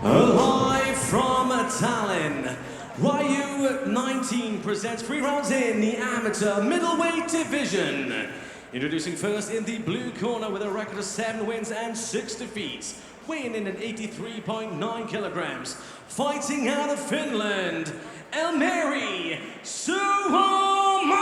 Live from Tallinn, RAJU 19 presents 3 rounds in the amateur middleweight division. Introducing first in the blue corner with a record of 7 wins and 6 defeats, weighing in at 83.9 kilograms, fighting out of Finland, Elmeri Suominen.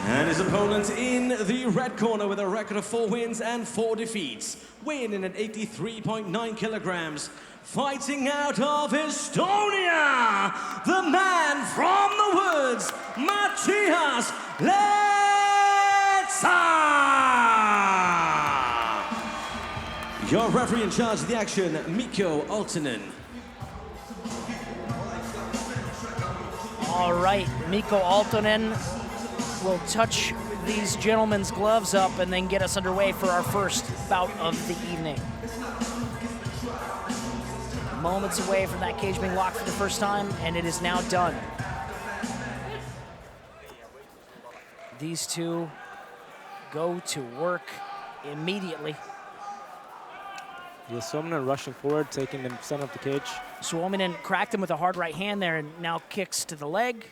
And his opponent in the red corner with a record of 4 wins and 4 defeats, weighing in at 83.9 kilograms, fighting out of Estonia, the man from the woods, Mattias Lehtsaar. Your referee in charge of the action, Mikko Aaltonen. All right, Mikko Aaltonen will touch these gentlemen's gloves up and then get us underway for our first bout of the evening. Moments away from that cage being locked for the first time, and it is now done. These two go to work immediately. Yeah, Suominen rushing forward, taking the center of the cage. Suominen cracked him with a hard right hand there and now kicks to the leg.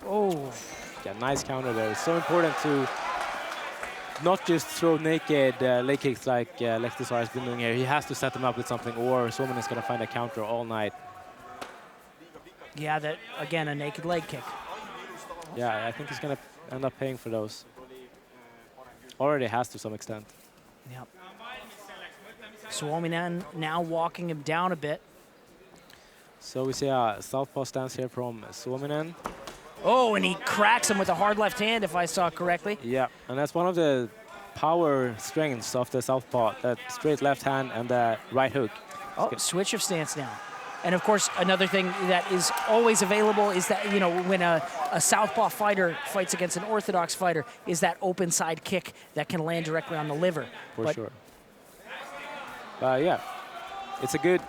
Oh. Yeah, nice counter there. It's so important to not just throw naked leg kicks like Lehtsaar has been doing here. He has to set them up with something, or Suominen is going to find a counter all night. Yeah, that, again, a naked leg kick. Yeah, I think he's going to end up paying for those. Already has to some extent. Yep. Suominen now walking him down a bit. So we see a southpaw stance here from Suominen. Oh, and he cracks him with a hard left hand, if I saw correctly. Yeah, and that's one of the power strengths of the southpaw, that straight left hand and the right hook. Oh, switch of stance now. And of course, another thing that is always available is that, you know, when a southpaw fighter fights against an orthodox fighter, is that open side kick that can land directly on the liver. For sure. Yeah, it's a good...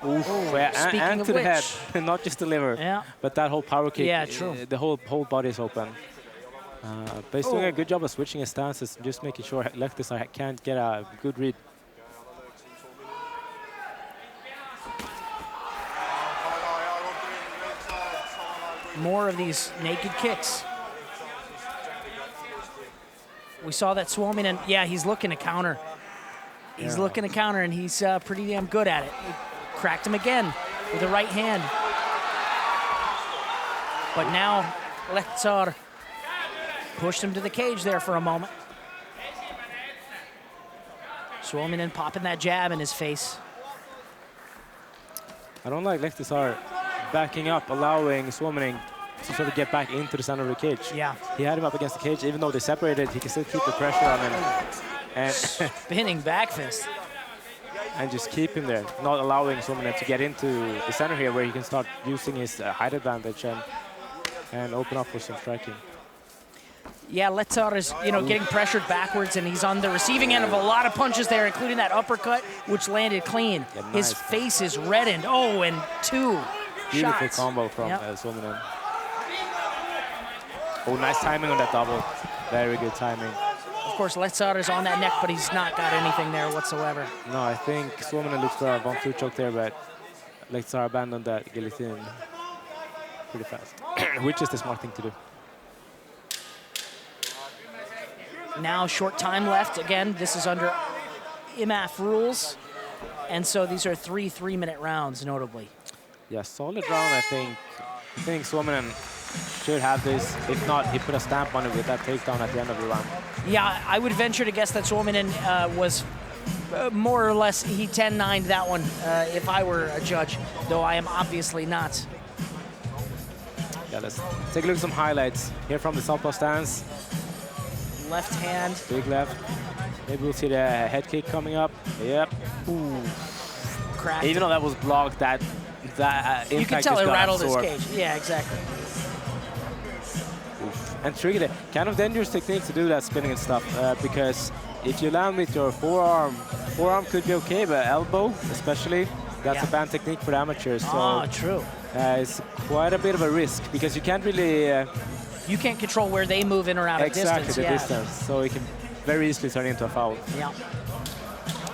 Oof, and to the head, not just the liver, but that whole power kick. Yeah, true. The whole body is open. But he's doing a good job of switching his stances, just making sure Lehtsaar can't get a good read. More of these naked kicks. We saw that Suominen, yeah, he's looking to counter. He's looking to counter, and he's pretty damn good at it. Cracked him again with the right hand. But now Lehtsaar pushed him to the cage there for a moment. Suominen popping that jab in his face. I don't like Lehtsaar backing up, allowing Suominen to sort of get back into the center of the cage. Yeah. He had him up against the cage. Even though they separated, he can still keep the pressure on him. And spinning back fist. And just keep him there, not allowing Suominen to get into the center here, where he can start using his height advantage and open up for some striking. Yeah, Lehtsaar is, you know, getting pressured backwards, and he's on the receiving end of a lot of punches there, including that uppercut, which landed clean. Yeah, nice. His face is reddened. Oh, and 2 Beautiful shots. combo from Suominen. Oh, nice timing on that double. Very good timing. Of course, Lehtsaar is on that neck, but he's not got anything there whatsoever. No, I think Suominen looks for a 1-2 choke there, but Lehtsaar abandoned that guillotine pretty fast, which is the smart thing to do. Now short time left. Again, this is under IMAF rules, and so these are 3 3-minute rounds, notably. Yeah, solid round, I think. I think Suominen should have this. If not, he put a stamp on it with that takedown at the end of the round. Yeah, I would venture to guess that Suominen was more or less, he 10-9'd that one if I were a judge, though I am obviously not. Yeah, let's take a look at some highlights here from the southpaw stance. Left hand. Big left. Maybe we'll see the head kick coming up. Yep. Ooh. Cracked. Even though that was blocked, that impact you can tell just it rattled absorbed. his cage. Yeah, exactly. And triggered it. Kind of dangerous technique to do that spinning and stuff, because if you land with your forearm could be okay, but elbow especially, that's a banned technique for amateurs. So true. It's quite a bit of a risk, because you can't really you can't control where they move in or out of distance. Exactly, the distance. So it can very easily turn into a foul. Yeah.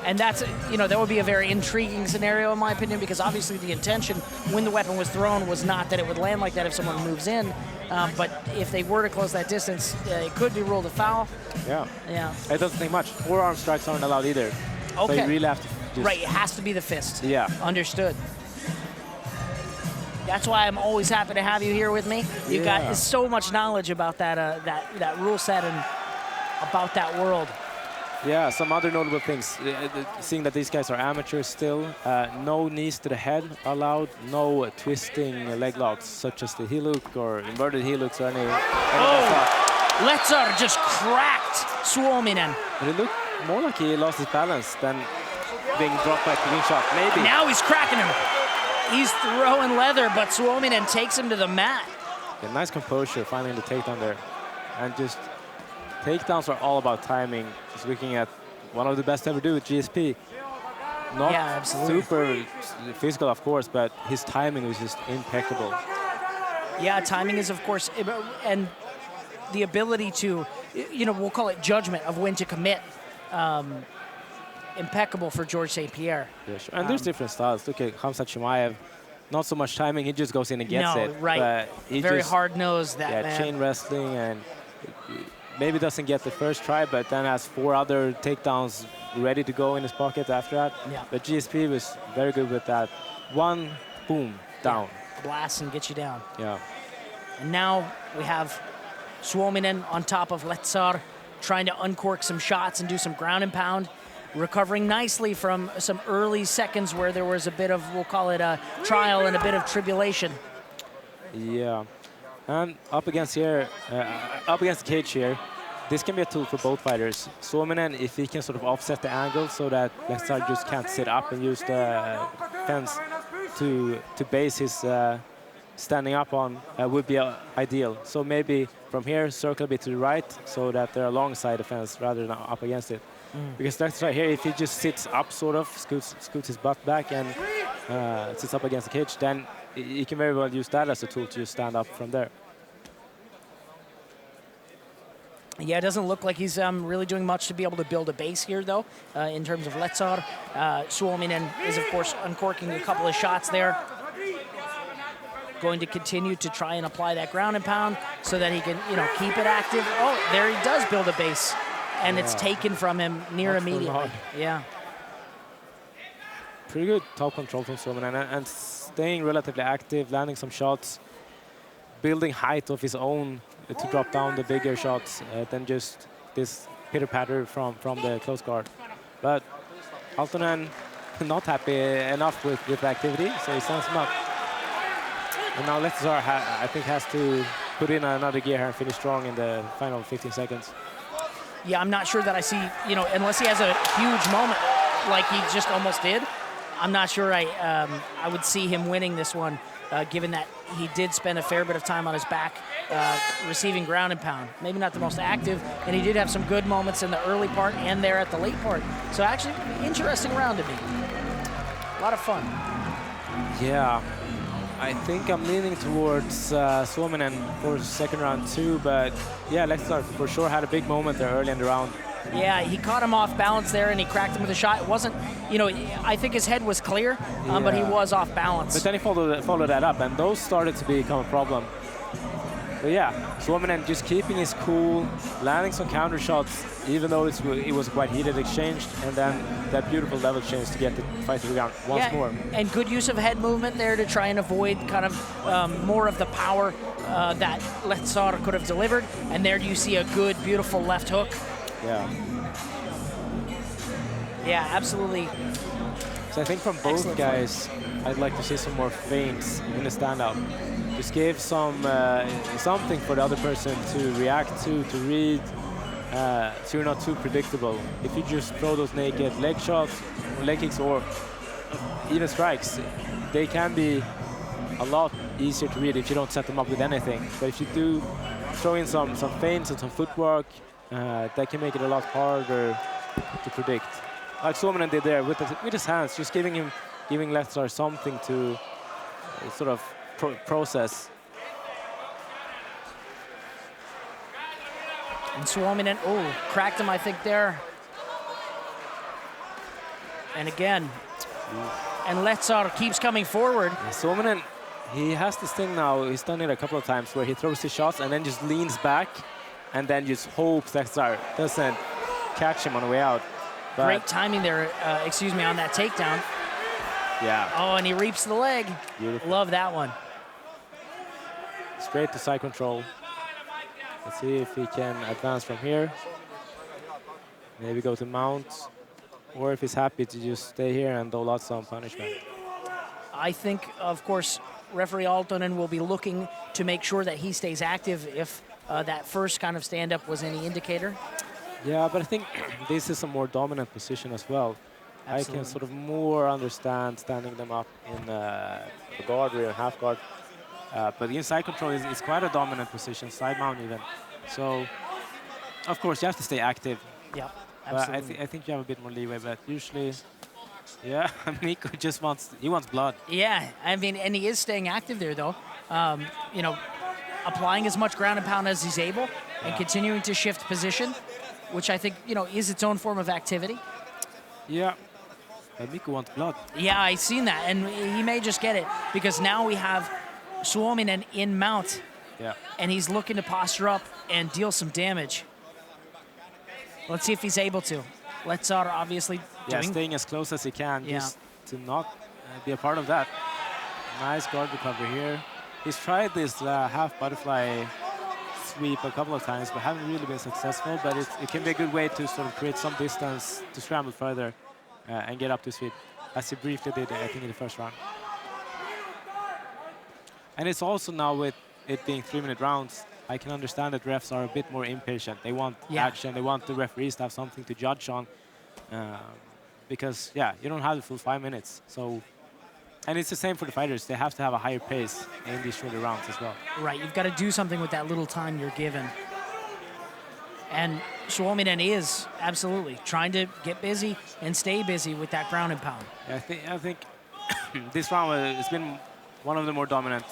And that's, that would be a very intriguing scenario in my opinion, because obviously the intention when the weapon was thrown was not that it would land like that if someone moves in. But if they were to close that distance, it could be ruled a foul. Yeah. Yeah. It doesn't take much. Forearm strikes aren't allowed either. Okay. So you really have to just... Right, it has to be the fist. Yeah. Understood. That's why I'm always happy to have you here with me. You've got so much knowledge about that rule set and about that world. Yeah, some other notable things. Seeing that these guys are amateurs still, no knees to the head allowed, no twisting leg locks such as the heel hook or inverted heel hooks or any. Lehtsaar just cracked Suominen. But it looked more like he lost his balance than being dropped by the wing shot. Maybe. Now he's cracking him. He's throwing leather, but Suominen takes him to the mat. Yeah, nice composure finding the takedown there. And just takedowns are all about timing. Just looking at one of the best ever do with GSP. Not super physical, of course, but his timing was just impeccable. Yeah, timing is, of course, and the ability to, we'll call it judgment of when to commit. Impeccable for George St. Pierre. Yeah, sure. And there's different styles. Look at Khamzat Chimaev. Not so much timing, he just goes in and gets it. Right. But he very hard-nosed, that man. Chain wrestling, and maybe doesn't get the first try, but then has 4 other takedowns ready to go in his pocket after that. Yeah. But GSP was very good with that. One, boom, down. Yeah. Blast and get you down. Yeah. And now we have Suominen on top of Lehtsaar, trying to uncork some shots and do some ground and pound. Recovering nicely from some early seconds where there was a bit of, we'll call it a trial and a bit of tribulation. Yeah. And up against here, up against the cage here, this can be a tool for both fighters. Suominen, if he can sort of offset the angle so that Lehtsaar just can't sit up and use the fence to base his standing up on, would be ideal. So maybe from here, circle a bit to the right so that they're alongside the fence rather than up against it. Because that's right here, if he just sits up, sort of, scoots his butt back and sits up against the cage, then you can very well use that as a tool to just stand up from there. Yeah, it doesn't look like he's really doing much to be able to build a base here, though, in terms of Lehtsaar. Suominen is, of course, uncorking a couple of shots there. Going to continue to try and apply that ground and pound so that he can, keep it active. Oh, there he does build a base. And it's taken from him near immediately. Yeah. Pretty good top control from Suominen and staying relatively active, landing some shots, building height of his own to drop down the bigger shots than just this pitter-patter from the close guard. But Aaltonen not happy enough with the activity, so he sends him up. And now Lehtsaar, I think, has to put in another gear here and finish strong in the final 15 seconds. Yeah, I'm not sure that I see, unless he has a huge moment like he just almost did, I'm not sure I would see him winning this one, given that he did spend a fair bit of time on his back receiving ground and pound. Maybe not the most active, and he did have some good moments in the early part and there at the late part. So actually, interesting round to me. A lot of fun. Yeah. I think I'm leaning towards Suominen for second round too, but yeah, Lehtsaar for sure had a big moment there early in the round. Yeah, he caught him off balance there and he cracked him with a shot. It wasn't, I think his head was clear, but he was off balance. But then he followed that up, and those started to become a problem. But yeah, Suominen just keeping his cool, landing some counter shots, even though it was a quite heated exchange, and then that beautiful level change to get the fight to the ground once more. And good use of head movement there to try and avoid kind of more of the power that Lehtsaar could have delivered. And there you see a good, beautiful left hook. Yeah. Yeah, absolutely. So I think from both guys, I'd like to see some more feints in the stand-up. Just give some something for the other person to react to read, so you're not too predictable. If you just throw those naked leg shots, or leg kicks, or even strikes, they can be a lot easier to read if you don't set them up with anything. But if you do throw in some feints and some footwork, that can make it a lot harder to predict. Like Suominen did there with his hands, just giving Lehtsaar something to sort of process. And Suominen, oh, cracked him, I think, there. And again, and Lehtsaar keeps coming forward. Yeah, Suominen, he has this thing now, he's done it a couple of times, where he throws his shots and then just leans back and then just hopes Lehtsaar doesn't catch him on the way out. But great timing there, excuse me, on that takedown. yeah. Oh, and he reaps the leg. Beautiful. Love that one. Straight to side control. Let's see if he can advance from here. Maybe go to mount. Or if he's happy to just stay here and dole out some punishment. I think, of course, referee Aaltonen will be looking to make sure that he stays active if that first kind of stand-up was any indicator. Yeah, but I think this is a more dominant position as well. Absolutely. I can sort of more understand standing them up in a guard or a half guard. But the inside control is quite a dominant position, side mount even. So, of course, you have to stay active. Yeah, But absolutely. I think you have a bit more leeway, but usually, yeah, Mikko just wants blood. Yeah, I mean, and he is staying active there, though. You know, applying as much ground and pound as he's able and continuing to shift position, which I think, you know, is its own form of activity. Yeah, but Mikko wants blood. Yeah, I've seen that, and he may just get it because now we have Suominen in mount, Yeah. and he's looking to posture up and deal some damage. Let's see if he's able to. Lehtsaar obviously Yeah, doing... staying as close as he can, Yeah. just to not be a part of that. Nice guard recovery here. He's tried this half butterfly sweep a couple of times, but haven't really been successful. But it can be a good way to sort of create some distance to scramble further and get up to sweep, as he briefly did, I think, in the first round. And it's also now with it being 3-minute rounds, I can understand that refs are a bit more impatient. They want action. They want the referees to have something to judge on. Because, yeah, you don't have the full 5 minutes. So, and it's the same for the fighters. They have to have a higher pace in these shorter rounds as well. Right, you've got to do something with that little time you're given. And Suominen is absolutely trying to get busy and stay busy with that ground and pound. Yeah, I think this round has been one of the more dominant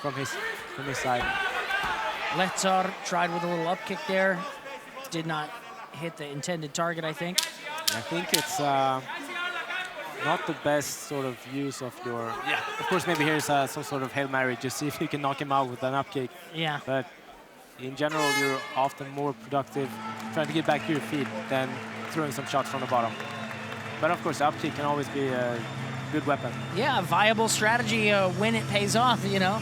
from his side. Lehtsaar tried with a little up kick there. Did not hit the intended target, I think. I think it's not the best sort of use of your... Yeah, of course, maybe here's some sort of Hail Mary, just see if you can knock him out with an up kick. Yeah. But in general, you're often more productive trying to get back to your feet than throwing some shots from the bottom. But of course, the up kick can always be a good weapon. Yeah, a viable strategy when it pays off, you know.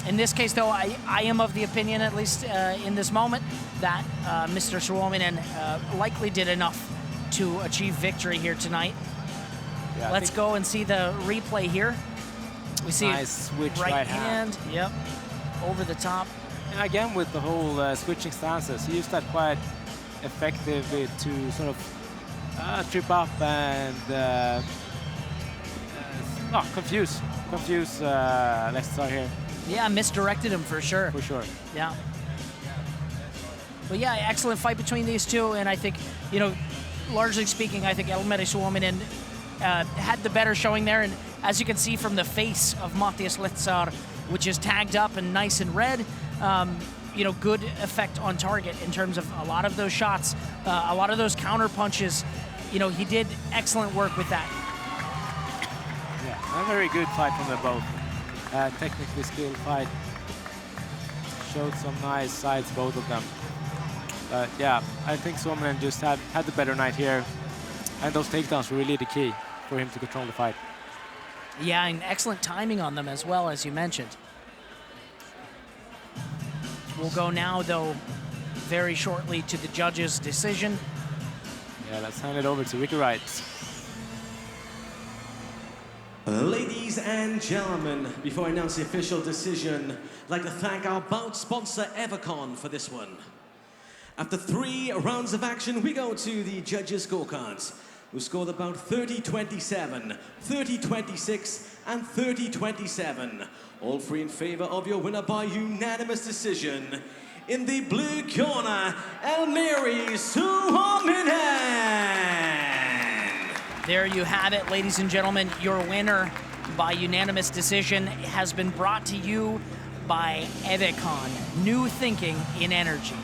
In this case, though, I am of the opinion, at least in this moment, that Mr. Suominen likely did enough to achieve victory here tonight. Yeah, Let's go and see the replay here. We see nice switch right hand. Yep, over the top. And again, with the whole switching stances, he used that quite effectively to sort of trip up and confuse Lehtsaar here. Yeah, misdirected him for sure. For sure. Yeah. But yeah, excellent fight between these two, and I think, you know, largely speaking, I think Elmeri Suominen had the better showing there, and as you can see from the face of Mattias Lehtsaar, which is tagged up and nice and red, you know, good effect on target in terms of a lot of those shots, a lot of those counter punches. You know, he did excellent work with that. Yeah, a very good fight from them both. Technically skilled fight. Showed some nice sides, both of them. But yeah, I think Suominen just had the better night here. And those takedowns were really the key for him to control the fight. Yeah, and excellent timing on them as well, as you mentioned. We'll go now, though, very shortly to the judges' decision. Yeah, let's hand it over to Ricky Wright. Ladies and gentlemen, before I announce the official decision, I'd like to thank our bout sponsor Evecon for this one. After 3 rounds of action, we go to the judges' scorecards, who scored about 30-27, 30-26, and 30-27. All 3 in favor of your winner by unanimous decision. In the blue corner, Elmeri Suominen. There you have it, ladies and gentlemen. Your winner by unanimous decision has been brought to you by Evecon. New thinking in energy.